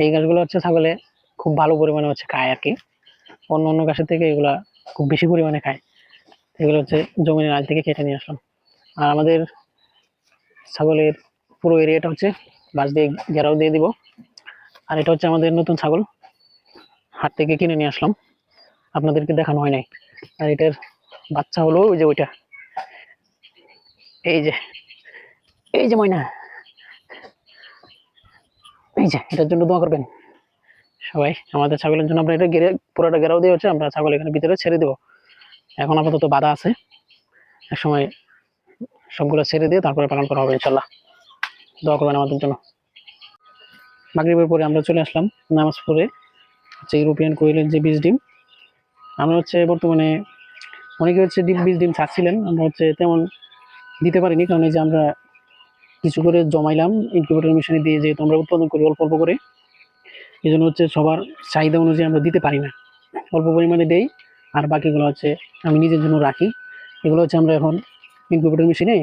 এই ঘাসগুলো হচ্ছে ছাগলে খুব ভালো পরিমাণে হচ্ছে খায় আর কি। অন্য অন্য ঘাসের থেকে এগুলা খুব বেশি পরিমাণে খায়। এগুলো হচ্ছে জমির আল থেকে কেটে নিয়ে আসলাম। আর আমাদের ছাগলের পুরো এরিয়াটা হচ্ছে বাঁশ দিয়ে ঘেরাও দিয়ে দিব। আর এটা হচ্ছে আমাদের নতুন ছাগল, হাট থেকে কিনে নিয়ে আসলাম, আপনাদেরকে দেখানো হয় নাই। আর এটার বাচ্চা হলো ওই যে ওইটা, এই যে এই যে ময়না, এই যে এটার জন্য দোয়া করবেন সবাই। আমাদের ছাগলের জন্য আমরা এটা ঘিরে পুরোটা ঘেরাও দিয়ে হচ্ছে আমরা ছাগল এখানে ভিতরে ছেড়ে দেবো। এখন আপাতত বাধা আছে, এক সময় সবগুলো ছেড়ে দিয়ে তারপরে পালন করা হবে ইনশাল্লাহ। দোয়া করবেন আমাদের জন্য। মাগরিবের পরে আমরা চলে আসলাম নামাজ পড়ে হচ্ছে ইউরোপিয়ান কোয়েলের যে বীজ ডিম। আমরা হচ্ছে বর্তমানে অনেকে হচ্ছে বীজ ডিম ছাড়ছিলেন, আমরা হচ্ছে তেমন দিতে পারিনি, কারণ এই যে আমরা কিছু করে জমাইলাম ইনকিউবেটর মেশিনে দিয়ে, যেহেতু আমরা উৎপাদন করি অল্প অল্প করে, এই জন্য হচ্ছে সবার চাহিদা অনুযায়ী আমরা দিতে পারি না, অল্প পরিমাণে দেই। আর বাকিগুলো হচ্ছে আমি নিজের জন্য রাখি। এগুলো হচ্ছে আমরা এখন ইনকিউবেটর মেশিনে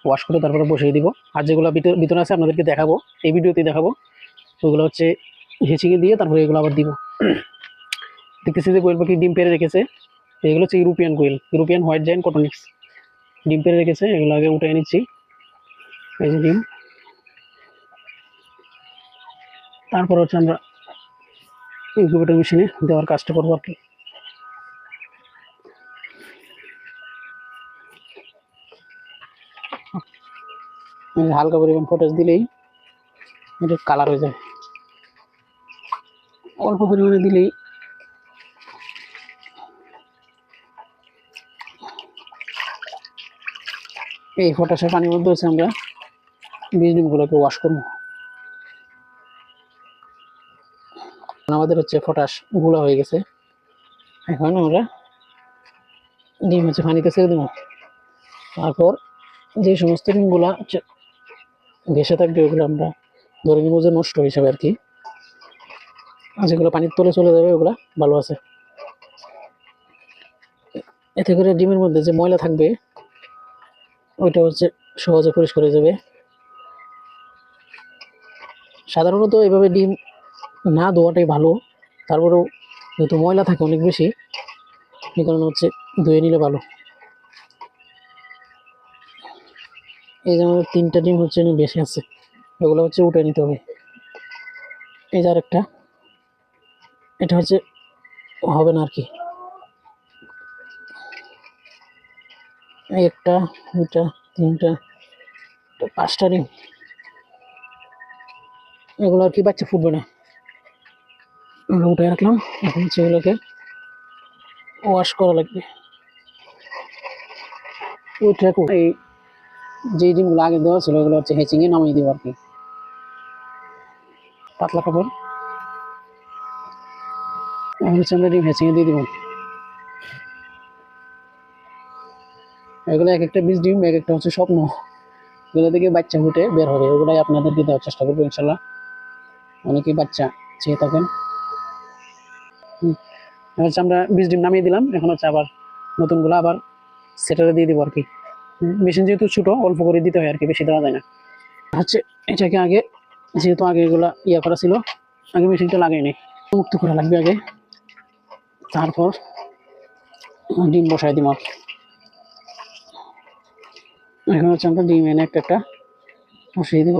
ওয়াশ করে তারপরে বসিয়ে দিব। আর যেগুলো ভিতরে আছে আপনাদেরকে দেখাবো, এই ভিডিওতে দেখাবো, ওগুলো হচ্ছে হেঁচিয়ে দিয়ে তারপরে এগুলো আবার দিব। দেখতেছি যে কোয়েল পাখি ডিম পেড়ে রেখেছে, এগুলো হচ্ছে ইউরোপিয়ান কোয়েল, ইউরোপিয়ান হোয়াইট জায়ান্ট কটনিক্স। ডিম পেড়ে রেখেছে, এগুলো আগে উঠে নিচ্ছি। এই যে ডিম, তারপর হচ্ছে আমরা ইনকিউবেটর মেশিনে দেওয়ার কাজটা করবো আর কি। হালকা পরিমাণ পটাশ দিলেই এটা কালার হয়ে যায়, অল্প পরিমাণে দিলেই এই পটাশের পানির মধ্যে হচ্ছে আমরা বীজ ডিমগুলোকে ওয়াশ করবো। আমাদের হচ্ছে পটাশ গুঁড়া হয়ে গেছে, এখন আমরা ডিম হচ্ছে পানিতে ছেড়ে দেবো। তারপর যে সমস্ত ডিমগুলা হচ্ছে ভেসে থাকবে ওগুলো আমরা ধরে নিব যে নষ্ট হিসাবে আর কি, যেগুলো পানির তলে চলে যাবে ওগুলা ভালো আছে। এতে করে ডিমের মধ্যে যে ময়লা থাকবে ওইটা হচ্ছে সহজে পরিষ্কার হয়ে যাবে। সাধারণত এভাবে ডিম না ধোয়াটাই ভালো, তারপরেও যেহেতু ময়লা থাকে অনেক বেশি, এই কারণে হচ্ছে ধুয়ে নিলে ভালো। এই যে আমাদের 3টা ডিম হচ্ছে বেশি আছে, এগুলো হচ্ছে উঠে নিতে হবে। এই যে আরেকটা, এটা হচ্ছে হবে না আর কি। একটা, দুটা, 3টা, 5টা ডিম, এগুলো আর কি বাচ্চা ফুটবে না, আমরা উঠে রাখলাম। এখন হচ্ছে এগুলোকে ওয়াশ করা লাগবে। এই যে ডিমগুলো আগে দেওয়া ছিল ওগুলো হচ্ছে হেচিংয়ে নামিয়ে দেবো আর কি। পাতলা কাপড় এখন হচ্ছে আমরা ডিম হেচিংয়ে দিয়ে দিব। এগুলো এক একটা বীজ ডিম, এক একটা হচ্ছে স্বপ্ন, এগুলো থেকে বাচ্চা ফুটে বের হবে, ওগুলাই আপনাদেরকে দেওয়ার চেষ্টা করবো ইনশাল্লাহ। অনেকেই বাচ্চা চেয়ে থাকেন। হচ্ছে আমরা বীজ ডিম নামিয়ে দিলাম, এখন হচ্ছে আবার নতুনগুলো আবার সেটারে দিয়ে দিব আর কি। মেশিন যেহেতু ছোট অল্প করে দিতে হয় আর কি, বেশি দেওয়া যায় না। হচ্ছে এটাকে আগে, যেহেতু আগে এগুলা ইয়া করা ছিল, আগে মেশিনটা লাগাই নেই, মুক্ত করা লাগবে আগে, তারপর ডিম বসাই দিব। এখন হচ্ছে আমরা ডিম এনে একটা একটা বসিয়ে দিব।